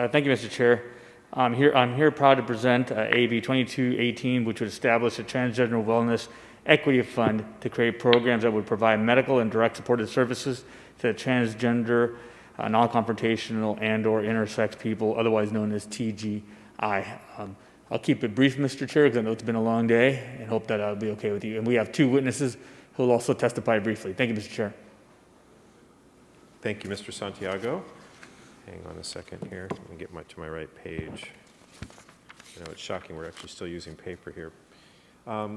Thank you, Mr. Chair. I'm here proud to present AB 2218, which would establish a transgender wellness equity fund to create programs that would provide medical and direct supportive services to transgender, non-confrontational, and/or intersex people, otherwise known as TGI. I'll keep it brief, Mr. Chair, because I know it's been a long day, and hope that I'll be okay with you. And we have two witnesses who will also testify briefly. Thank you, Mr. Chair. Thank you, Mr. Santiago. Hang on a second here. Let me get to my right page. I know it's shocking we're actually still using paper here.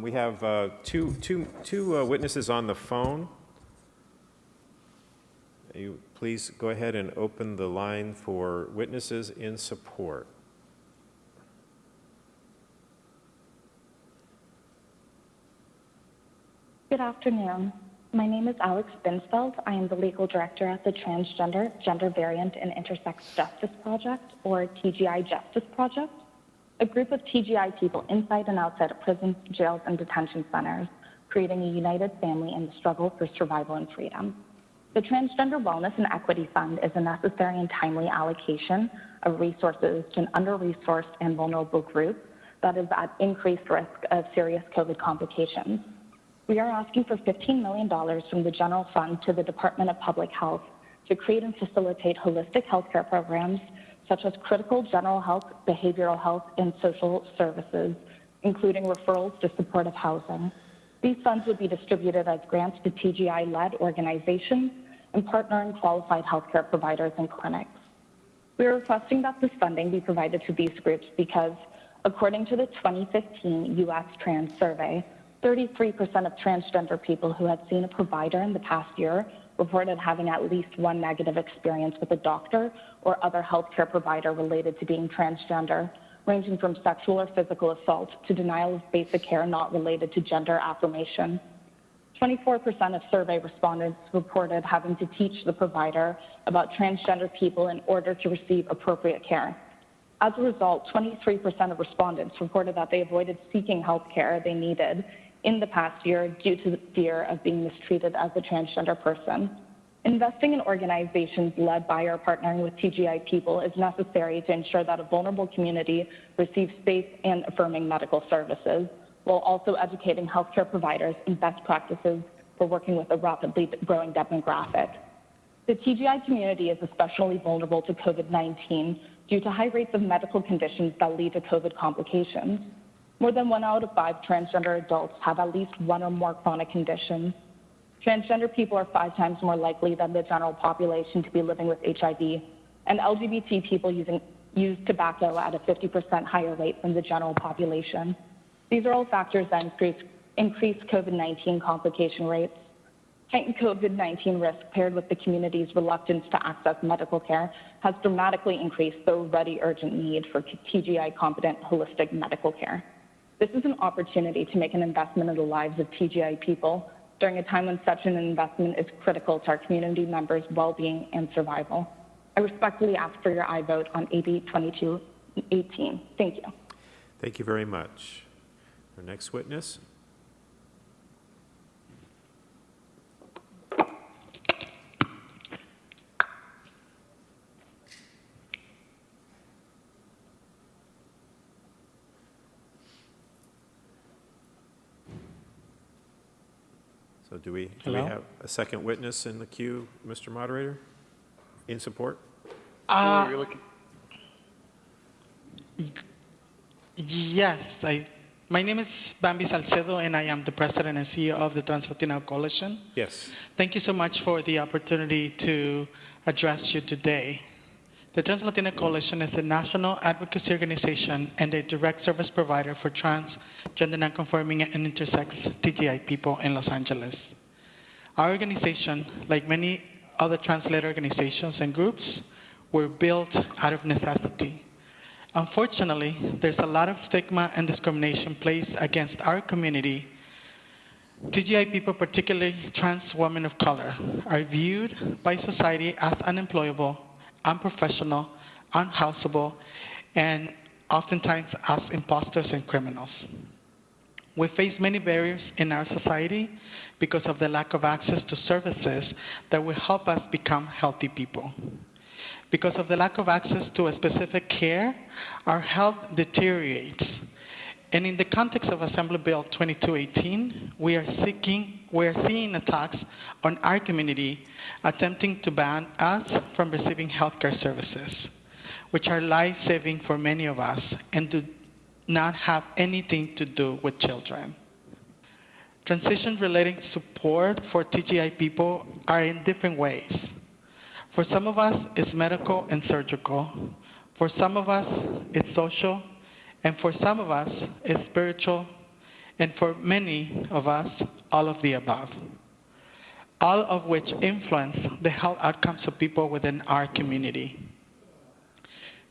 We have two witnesses on the phone. You please go ahead and open the line for witnesses in support. Good afternoon. My name is Alex Binsfeld. I am the legal director at the Transgender, Gender Variant, and Intersex Justice Project, or TGI Justice Project, a group of TGI people inside and outside of prisons, jails, and detention centers, creating a united family in the struggle for survival and freedom. The Transgender Wellness and Equity Fund is a necessary and timely allocation of resources to an under-resourced and vulnerable group that is at increased risk of serious COVID complications. We are asking for $15 million from the general fund to the Department of Public Health to create and facilitate holistic healthcare programs such as critical general health, behavioral health, and social services, including referrals to supportive housing. These funds would be distributed as grants to TGI-led organizations and partnering qualified healthcare providers and clinics. We are requesting that this funding be provided to these groups because, according to the 2015 U.S. Trans Survey, 33% of transgender people who had seen a provider in the past year reported having at least one negative experience with a doctor or other healthcare provider related to being transgender, ranging from sexual or physical assault to denial of basic care not related to gender affirmation. 24% of survey respondents reported having to teach the provider about transgender people in order to receive appropriate care. As a result, 23% of respondents reported that they avoided seeking health care they needed in the past year due to the fear of being mistreated as a transgender person. Investing in organizations led by or partnering with TGI people is necessary to ensure that a vulnerable community receives safe and affirming medical services, while also educating healthcare providers in best practices for working with a rapidly growing demographic. The TGI community is especially vulnerable to COVID-19 due to high rates of medical conditions that lead to COVID complications. More than 1 out of 5 transgender adults have at least one or more chronic conditions. Transgender people are 5 times more likely than the general population to be living with HIV, and LGBT people use tobacco at a 50% higher rate than the general population. These are all factors that increase COVID-19 complication rates. Heightened COVID-19 risk paired with the community's reluctance to access medical care has dramatically increased the already urgent need for TGI competent holistic medical care. This is an opportunity to make an investment in the lives of TGI people during a time when such an investment is critical to our community members' well-being and survival. I respectfully ask for your aye vote on AB 2218. Thank you. Thank you very much. Our next witness. So do we have a second witness in the queue, Mr. Moderator, in support? Yes, my name is Bambi Salcedo, and I am the president and CEO of the Translatino Coalition. Yes. Thank you so much for the opportunity to address you today. The Translatino Coalition is a national advocacy organization and a direct service provider for trans, gender nonconforming, and intersex TGI people in Los Angeles. Our organization, like many other trans-led organizations and groups, were built out of necessity. Unfortunately, there's a lot of stigma and discrimination placed against our community. TGI people, particularly trans women of color, are viewed by society as unemployable, unprofessional, unhouseable, and oftentimes as imposters and criminals. We face many barriers in our society because of the lack of access to services that will help us become healthy people. Because of the lack of access to a specific care, our health deteriorates. And in the context of Assembly Bill 2218, we are seeing attacks on our community attempting to ban us from receiving healthcare services, which are life-saving for many of us and do not have anything to do with children. Transition-related support for TGI people are in different ways. For some of us, it's medical and surgical. For some of us, it's social. And for some of us, it's spiritual. And for many of us, all of the above. All of which influence the health outcomes of people within our community.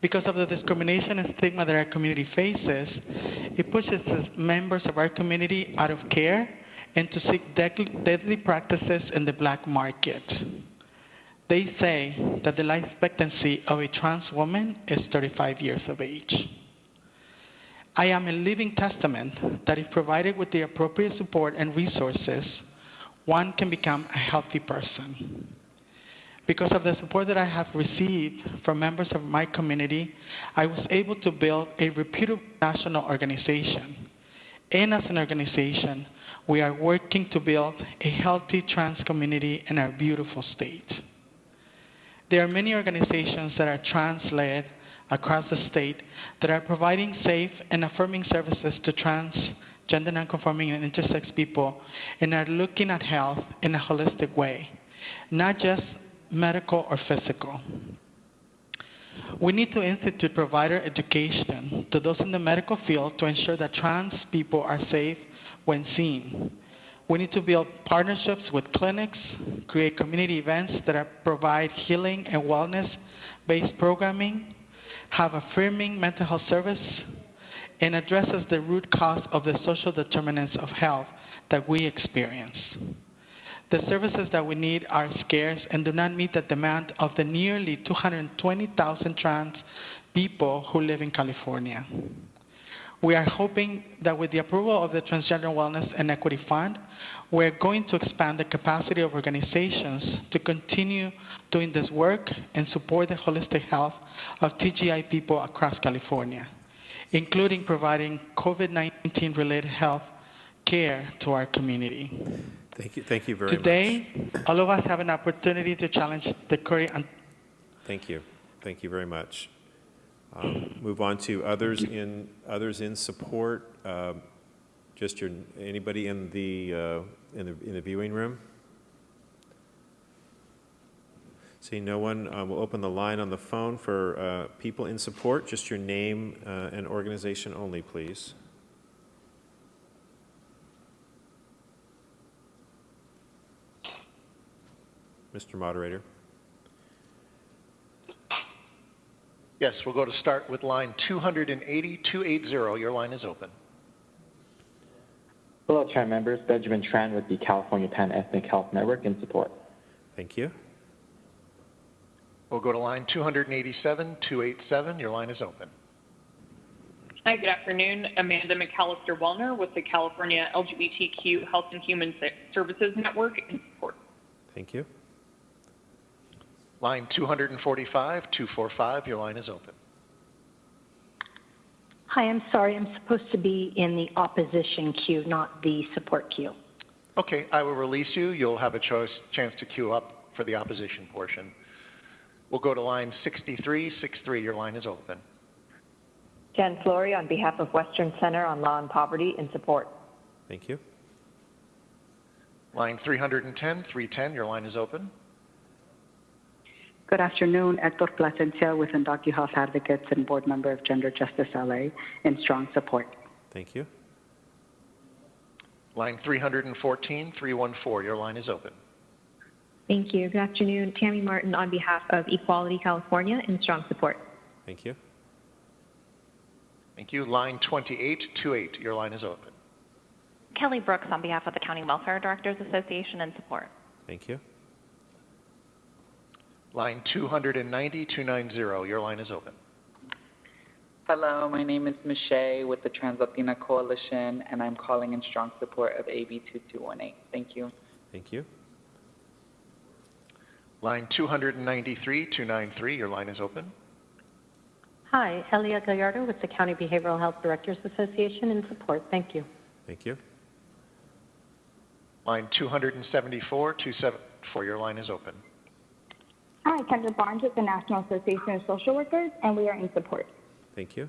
Because of the discrimination and stigma that our community faces, it pushes members of our community out of care and to seek deadly practices in the black market. They say that the life expectancy of a trans woman is 35 years of age. I am a living testament that if provided with the appropriate support and resources, one can become a healthy person. Because of the support that I have received from members of my community, I was able to build a reputable national organization. And as an organization, we are working to build a healthy trans community in our beautiful state. There are many organizations that are trans-led across the state that are providing safe and affirming services to trans, gender nonconforming, and intersex people and are looking at health in a holistic way, not just medical or physical. We need to institute provider education to those in the medical field to ensure that trans people are safe when seen. We need to build partnerships with clinics, create community events that provide healing and wellness-based programming, have affirming mental health service, and addresses the root cause of the social determinants of health that we experience. The services that we need are scarce and do not meet the demand of the nearly 220,000 trans people who live in California. We are hoping that with the approval of the Transgender Wellness and Equity Fund, we're going to expand the capacity of organizations to continue doing this work and support the holistic health of TGI people across California, including providing COVID-19 related health care to our community. Thank you very much. Today, all of us have an opportunity to challenge the current. Thank you very much. Move on to others in support. Just anybody in the viewing room. Seeing no one, we'll open the line on the phone for people in support. Just your name and organization only, please. Mr. Moderator. Yes, we'll go to start with line 280. Your line is open. Hello, Chair members. Benjamin Tran with the California Pan-Ethnic Health Network in support. Thank you. We'll go to line 287. Your line is open. Hi, good afternoon. Amanda McAllister-Wellner with the California LGBTQ Health and Human Services Network in support. Thank you. Line 245. Your line is open. Hi, I'm sorry. I'm supposed to be in the opposition queue, not the support queue. Okay, I will release you. You'll have a chance to queue up for the opposition portion. We'll go to line 63. Your line is open. Jen Flory on behalf of Western Center on Law and Poverty in support. Thank you. Line 310. Your line is open. Good afternoon, Hector Plasencia with Undocu Health Advocates and board member of Gender Justice LA in strong support. Thank you. Line 314. Your line is open. Thank you. Good afternoon. Tammy Martin on behalf of Equality California in strong support. Thank you. Thank you. Line 28. Your line is open. Kelly Brooks on behalf of the County Welfare Directors Association in support. Thank you. Line 290. Your line is open. Hello, my name is Michelle with the Trans Latina Coalition, and I'm calling in strong support of AB 2218. Thank you. Thank you. Line 293, your line is open. Hi, Elia Gallardo with the County Behavioral Health Directors Association in support. Thank you. Thank you. Line 274, your line is open. Hi, Kendra Barnes with the National Association of Social Workers, and we are in support. Thank you.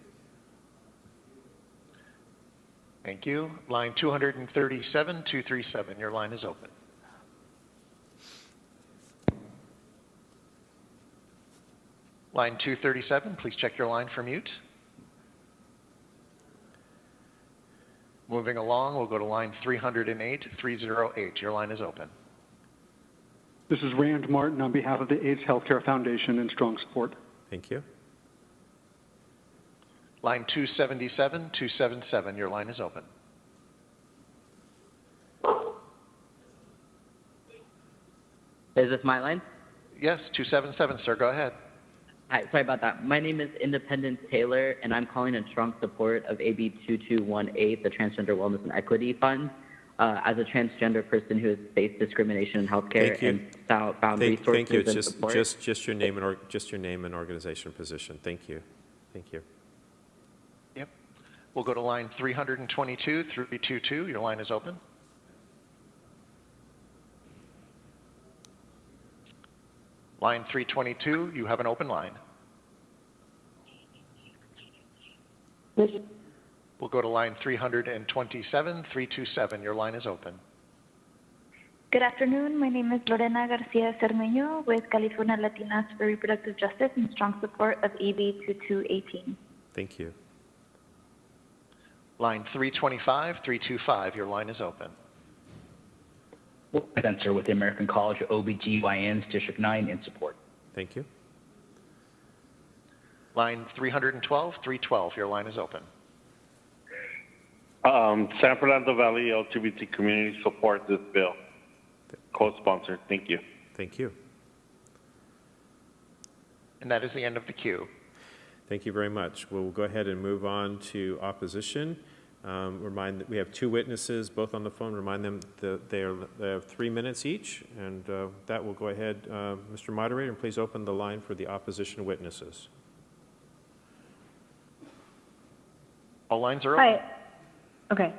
Thank you. Line 237, your line is open. Line 237, please check your line for mute. Moving along, we'll go to line 308. Your line is open. This is Rand Martin on behalf of the AIDS Healthcare Foundation in strong support. Thank you. Line 277, your line is open. Is this my line? Yes, 277, sir, go ahead. Hi, sorry about that. My name is Independence Taylor, and I'm calling in strong support of AB 2218, the Transgender Wellness and Equity Fund. As a transgender person who has faced discrimination in healthcare and found resources thank you. It's and support. just your name and organization position. Thank you. Thank you. Yep. We'll go to line 322. Your line is open. Line 322, you have an open line. We'll go to line 327. Your line is open. Good afternoon. My name is Lorena Garcia Cermeño with California Latinas for Reproductive Justice in strong support of AB 2218. Thank you. Line 325. Your line is open. Spencer with the American College of OBGYNs, District 9, in support. Thank you. Line 312. Your line is open. San Fernando Valley LGBT community support this bill. Co-sponsored. Thank you. Thank you. And that is the end of the queue. Thank you very much. We'll go ahead and move on to opposition. We have two witnesses, both on the phone. Remind them that they have 3 minutes each, and that will go ahead. Mr. Moderator, please open the line for the opposition witnesses. All lines are open. Hi. Okay.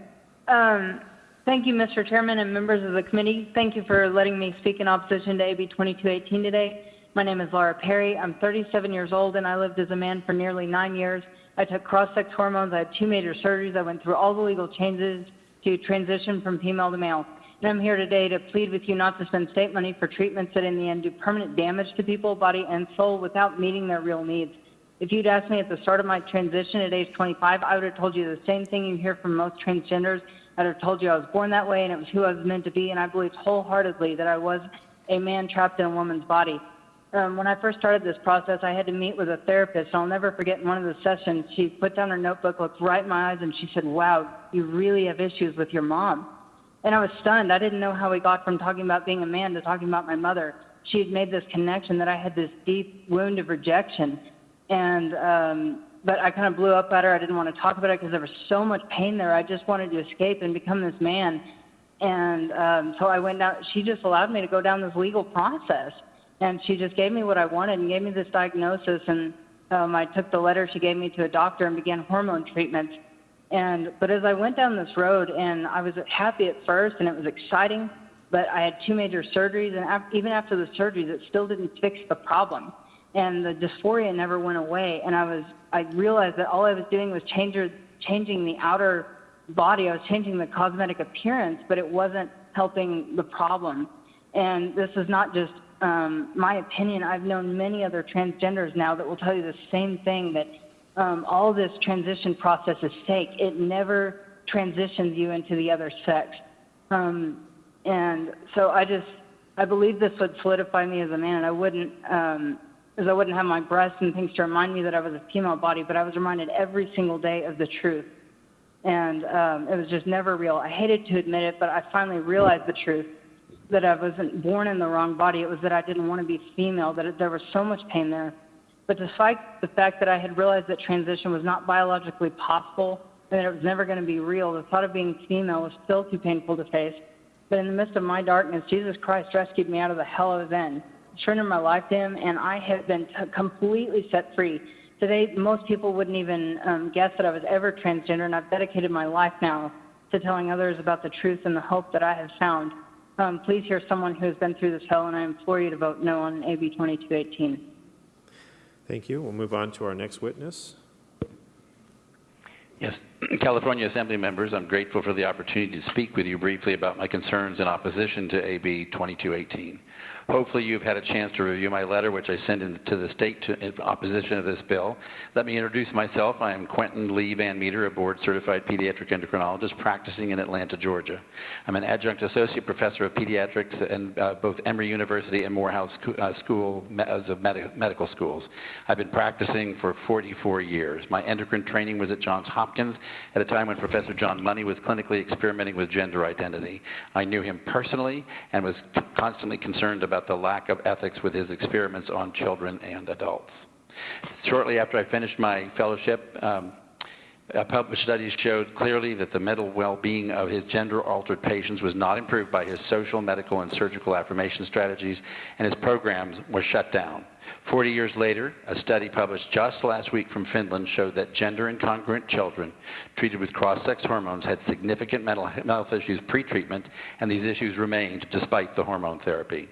Thank you, Mr. Chairman and members of the committee. Thank you for letting me speak in opposition to AB 2218 today. My name is Laura Perry. I'm 37 years old, and I lived as a man for nearly 9 years. I took cross-sex hormones. I had 2 major surgeries. I went through all the legal changes to transition from female to male. And I'm here today to plead with you not to spend state money for treatments that in the end do permanent damage to people, body, and soul without meeting their real needs. If you'd asked me at the start of my transition at age 25, I would have told you the same thing you hear from most transgenders. I'd have told you I was born that way and it was who I was meant to be, and I believed wholeheartedly that I was a man trapped in a woman's body. When I first started this process, I had to meet with a therapist. I'll never forget in one of the sessions, she put down her notebook, looked right in my eyes, and she said, "Wow, you really have issues with your mom." And I was stunned. I didn't know how we got from talking about being a man to talking about my mother. She had made this connection that I had this deep wound of rejection. And but I kind of blew up at her. I didn't want to talk about it because there was so much pain there. I just wanted to escape and become this man. And so I went down. She just allowed me to go down this legal process. And she just gave me what I wanted and gave me this diagnosis. And I took the letter she gave me to a doctor and began hormone treatment. But as I went down this road, and I was happy at first, and it was exciting, but I had 2 major surgeries, and even after the surgeries, it still didn't fix the problem. And the dysphoria never went away. And I realized that all I was doing was changing the outer body. I was changing the cosmetic appearance, but it wasn't helping the problem. And this is not just my opinion. I've known many other transgenders now that will tell you the same thing, that all this transition process is fake. It never transitions you into the other sex. And so I believe this would solidify me as a man. And I wouldn't have my breasts and things to remind me that I was a female body, but I was reminded every single day of the truth. And it was just never real. I hated to admit it, but I finally realized the truth, that I wasn't born in the wrong body. It was that I didn't want to be female, that there was so much pain there. But despite the fact that I had realized that transition was not biologically possible and that it was never going to be real, the thought of being female was still too painful to face. But in the midst of my darkness, Jesus Christ rescued me out of the hell I was in. surrendered my life to Him, and I have been completely set free. Today, most people wouldn't even guess that I was ever transgender, and I've dedicated my life now to telling others about the truth and the hope that I have found. Please hear someone who has been through this hell, and I implore you to vote no on AB 2218. Thank you. We'll move on to our next witness. Yes, California Assembly members, I'm grateful for the opportunity to speak with you briefly about my concerns in opposition to AB 2218. Hopefully you've had a chance to review my letter, which I sent to the state in opposition of this bill. Let me introduce myself. I am Quentin Lee Van Meter, a board-certified pediatric endocrinologist practicing in Atlanta, Georgia. I'm an adjunct associate professor of pediatrics in both Emory University and Morehouse School of Medical Schools. I've been practicing for 44 years. My endocrine training was at Johns Hopkins at a time when Professor John Money was clinically experimenting with gender identity. I knew him personally and was constantly concerned about the lack of ethics with his experiments on children and adults. Shortly after I finished my fellowship, published studies showed clearly that the mental well-being of his gender-altered patients was not improved by his social, medical, and surgical affirmation strategies, and his programs were shut down. 40 years later, a study published just last week from Finland showed that gender-incongruent children treated with cross-sex hormones had significant mental health issues pre-treatment, and these issues remained despite the hormone therapy.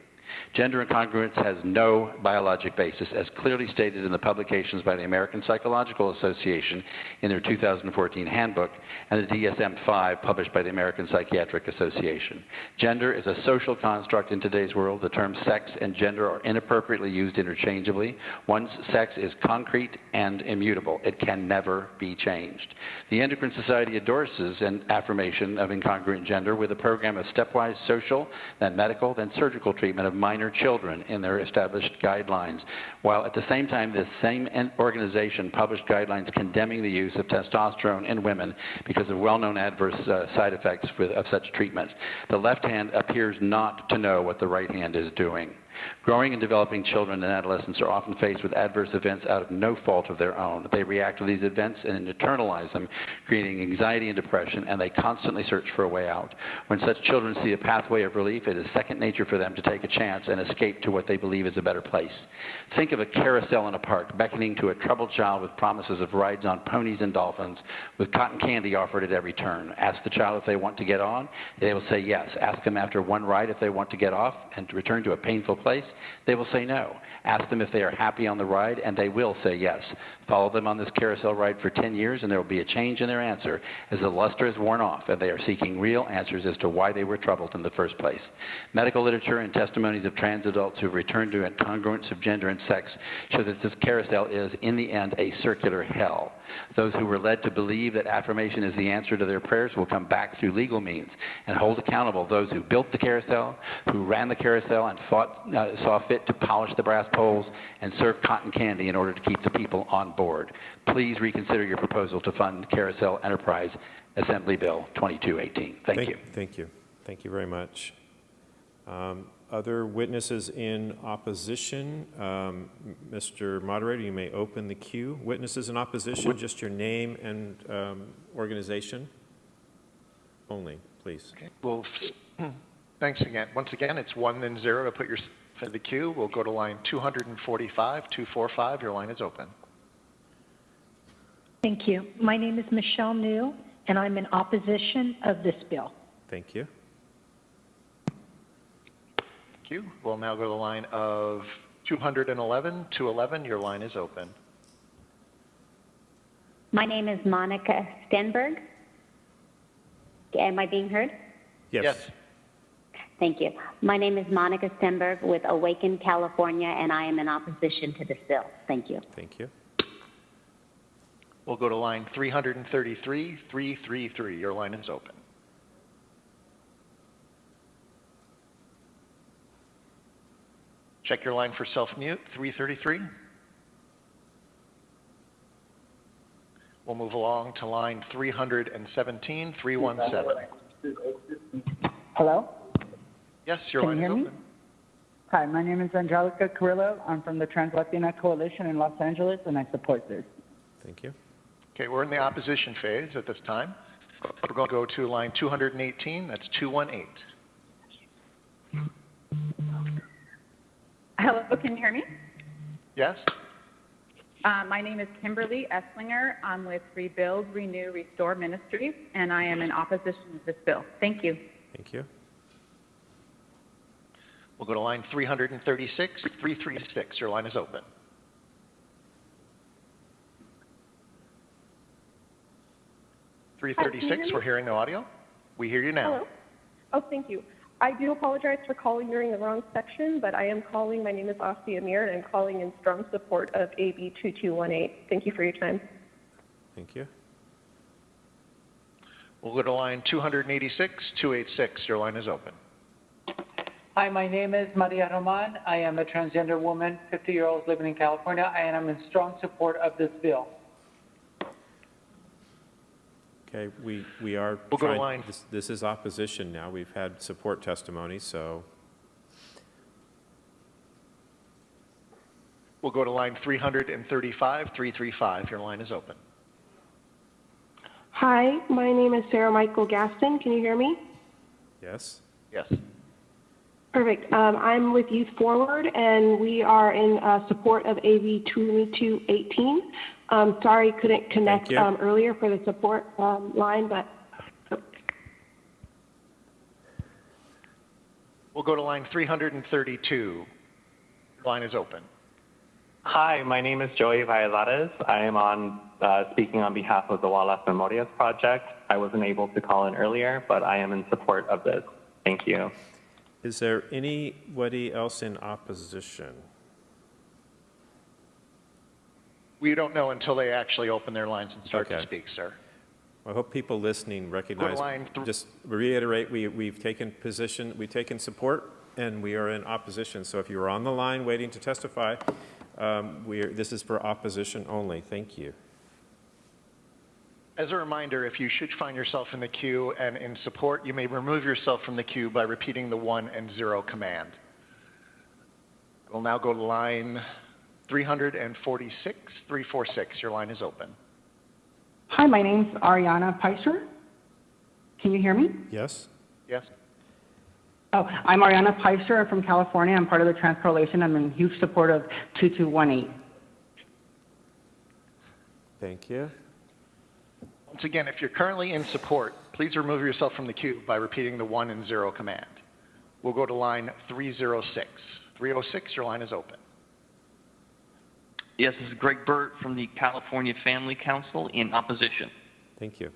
Gender incongruence has no biologic basis, as clearly stated in the publications by the American Psychological Association in their 2014 handbook and the DSM-5 published by the American Psychiatric Association. Gender is a social construct in today's world. The terms sex and gender are inappropriately used interchangeably. One's sex is concrete and immutable. It can never be changed. The Endocrine Society endorses an affirmation of incongruent gender with a program of stepwise social, then medical, then surgical treatment of minor children in their established guidelines, while at the same time this same organization published guidelines condemning the use of testosterone in women because of well-known adverse side effects of such treatments. The left hand appears not to know what the right hand is doing. Growing and developing children and adolescents are often faced with adverse events out of no fault of their own. They react to these events and internalize them, creating anxiety and depression, and they constantly search for a way out. When such children see a pathway of relief, it is second nature for them to take a chance and escape to what they believe is a better place. Think of a carousel in a park beckoning to a troubled child with promises of rides on ponies and dolphins, with cotton candy offered at every turn. Ask the child if they want to get on. They will say yes. Ask them after one ride if they want to get off and to return to a painful place. They will say no. Ask them if they are happy on the ride, and they will say yes. Follow them on this carousel ride for 10 years, and there will be a change in their answer as the luster is worn off, and they are seeking real answers as to why they were troubled in the first place. Medical literature and testimonies of trans adults who have returned to incongruence of gender and sex show that this carousel is, in the end, a circular hell. Those who were led to believe that affirmation is the answer to their prayers will come back through legal means and hold accountable those who built the carousel, who ran the carousel and saw fit to polish the brass poles and serve cotton candy in order to keep the people on board. Please reconsider your proposal to fund Carousel Enterprise Assembly Bill 2218. Thank you. Thank you. Thank you very much. Other witnesses in opposition? Mr. Moderator, you may open the queue. Witnesses in opposition, just your name and organization only, please. Okay. Well, thanks again. Once again, it's 1 then 0 to put your in the queue. We'll go to line 245, 245. Your line is open. Thank you. My name is Michelle New, and I'm in opposition of this bill. Thank you. Thank you. We'll now go to the line of 211, 211. Your line is open. My name is Monica Stenberg. Am I being heard? Yes. Thank you. My name is Monica Stenberg with Awaken California, and I am in opposition to this bill. Thank you. Thank you. We'll go to line 333, 333. Your line is open. Check your line for self-mute, 333. We'll move along to line 317, 317. Hello? Yes, your line is open. Hi, my name is Angelica Carrillo. I'm from the Trans Latina Coalition in Los Angeles, and I support this. Thank you. Okay, we're in the opposition phase at this time. We're going to go to line 218. That's 218. Hello, can you hear me? Yes? My name is Kimberly Esslinger. I'm with Rebuild, Renew, Restore Ministries, and I am in opposition to this bill. Thank you. Thank you. We'll go to line 336, 336. Your line is open. Hi, 336, we're hearing no audio. We hear you now. Hello. Oh, thank you. I do apologize for calling during the wrong section, but I am calling. My name is Asya Amir, and I'm calling in strong support of AB 2218. Thank you for your time. Thank you. We'll go to line 286, 286. Your line is open. Hi, my name is Maria Roman. I am a transgender woman, 50-year-old living in California, and I'm in strong support of this bill. Okay, we are We'll go to line. This is opposition now. We've had support testimony, so. We'll go to line 335, 335. Your line is open. Hi, my name is Sarah Michael Gaston. Can you hear me? Yes. Yes. Perfect. I'm with Youth Forward, and we are in support of AB 2218. Sorry, couldn't connect earlier for the support line, but. We'll go to line 332. Line is open. Hi, my name is Joey Valladares. I am speaking on behalf of the Walas Memorias Project. I wasn't able to call in earlier, but I am in support of this. Thank you. Is there anybody else in opposition? We don't know until they actually open their lines and start to speak, sir. I hope people listening recognize, just reiterate, we've taken support, and we are in opposition. So if you're on the line waiting to testify, this is for opposition only. Thank you. As a reminder, if you should find yourself in the queue and in support, you may remove yourself from the queue by repeating the 1 and 0 command. We'll now go to line 346, 346. Your line is open. Hi, my name's Ariana Peiser. Can you hear me? Yes. Yes. Oh, I'm Ariana Peiser. I'm from California. I'm part of the Trans Coalition. I'm in huge support of 2218. Thank you. Once again, if you're currently in support, please remove yourself from the queue by repeating the 1 and 0 command. We'll go to line 306. 306, your line is open. Yes, this is Greg Burt from the California Family Council in opposition. Thank you.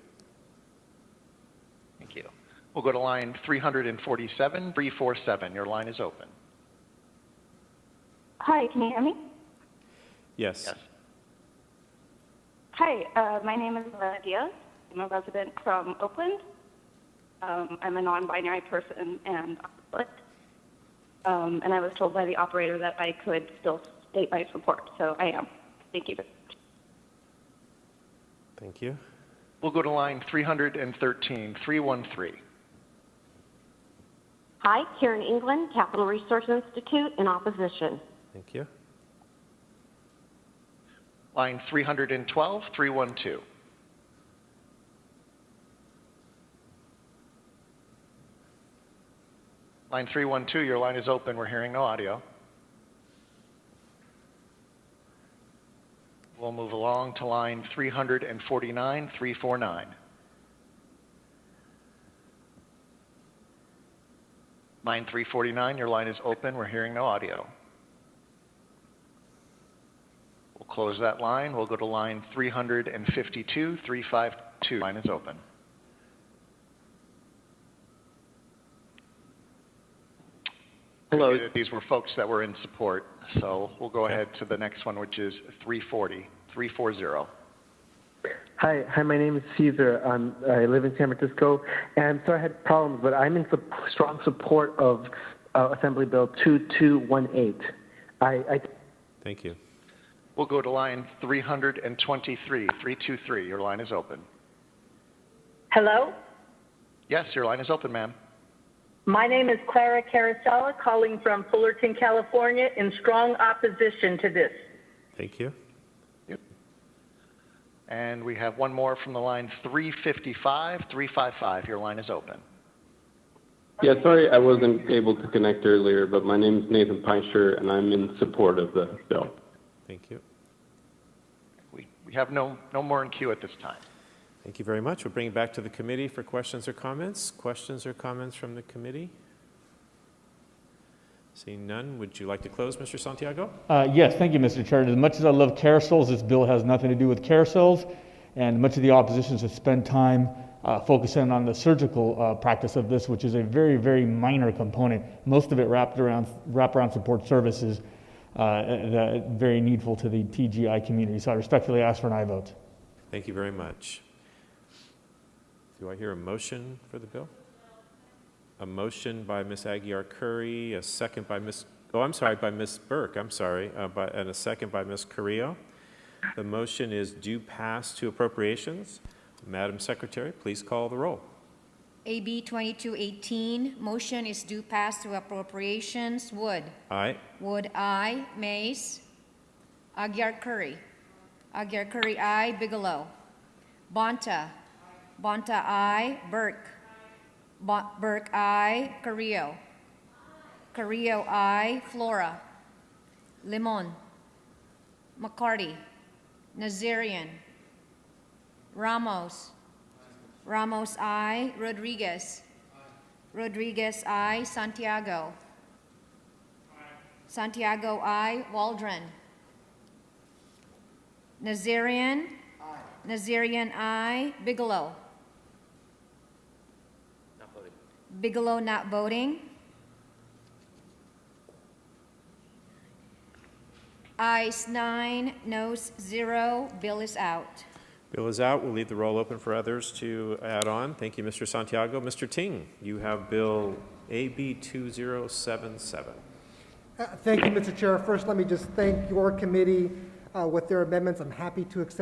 Thank you. We'll go to line 347, 347. Your line is open. Hi, can you hear me? Yes. Yes. Hi, my name is Lena Diaz. I'm a resident from Oakland. I'm a non-binary person and I was told by the operator that I could still state my support, so I am. Thank you. Thank you. We'll go to line 313, 313. Hi, Karen England, Capital Resource Institute, in opposition. Thank you. Line 312, 312. Line 312, your line is open. We're hearing no audio. We'll move along to line 349, 349. Line 349, your line is open. We're hearing no audio. We'll close that line. We'll go to line 352, 352. Line is open. Hello. These were folks that were in support, so we'll go ahead to the next one, which is 340, 340. Hi, my name is Caesar. I live in San Francisco, and so I had problems, but I'm in strong support of Assembly Bill 2218. Thank you. We'll go to line 323, 323. Your line is open. Hello? Yes, your line is open, ma'am. My name is Clara Carousel, calling from Fullerton, California, in strong opposition to this. Thank you. Yep. And we have one more from the line 355, 355. Your line is open. Yeah, sorry I wasn't able to connect earlier, but my name is Nathan Peinscher, and I'm in support of the bill. Thank you. We have no more in queue at this time. Thank you very much. We'll bring it back to the committee for questions or comments. Questions or comments from the committee? Seeing none, would you like to close, Mr. Santiago? Yes, thank you, Mr. Chair. As much as I love carousels, this bill has nothing to do with carousels, and much of the opposition has spent time focusing on the surgical practice of this, which is a very, very minor component. Most of it wraparound support services, very needful to the TGI community. So I respectfully ask for an aye vote. Thank you very much. Do I hear a motion for the bill? A motion by Ms. Aguiar-Curry, a second by Ms. by Ms. Burke, and a second by Ms. Carrillo. The motion is due pass to appropriations. Madam Secretary, please call the roll. AB 2218, motion is due pass to appropriations. Wood. Aye. Wood, aye. Mays. Aguiar-Curry. Aguiar-Curry, aye. Bigelow. Bonta. Bonta, aye. Burke. Burke, aye. Carrillo. Carrillo, aye. Flora. Limon. McCarty. Nazarian. Ramos. Ramos, aye. Rodriguez. Rodriguez, aye. Santiago. Santiago, aye. Waldron. Nazarian. Nazarian, aye. Bigelow. Not voting. Bigelow not voting. Ayes 9, noes 0. Bill is out. Bill is out. We'll leave the roll open for others to add on. Thank you, Mr. Santiago. Mr. Ting, you have Bill AB 2077. Thank you, Mr. Chair. First, let me just thank your committee with their amendments. I'm happy to accept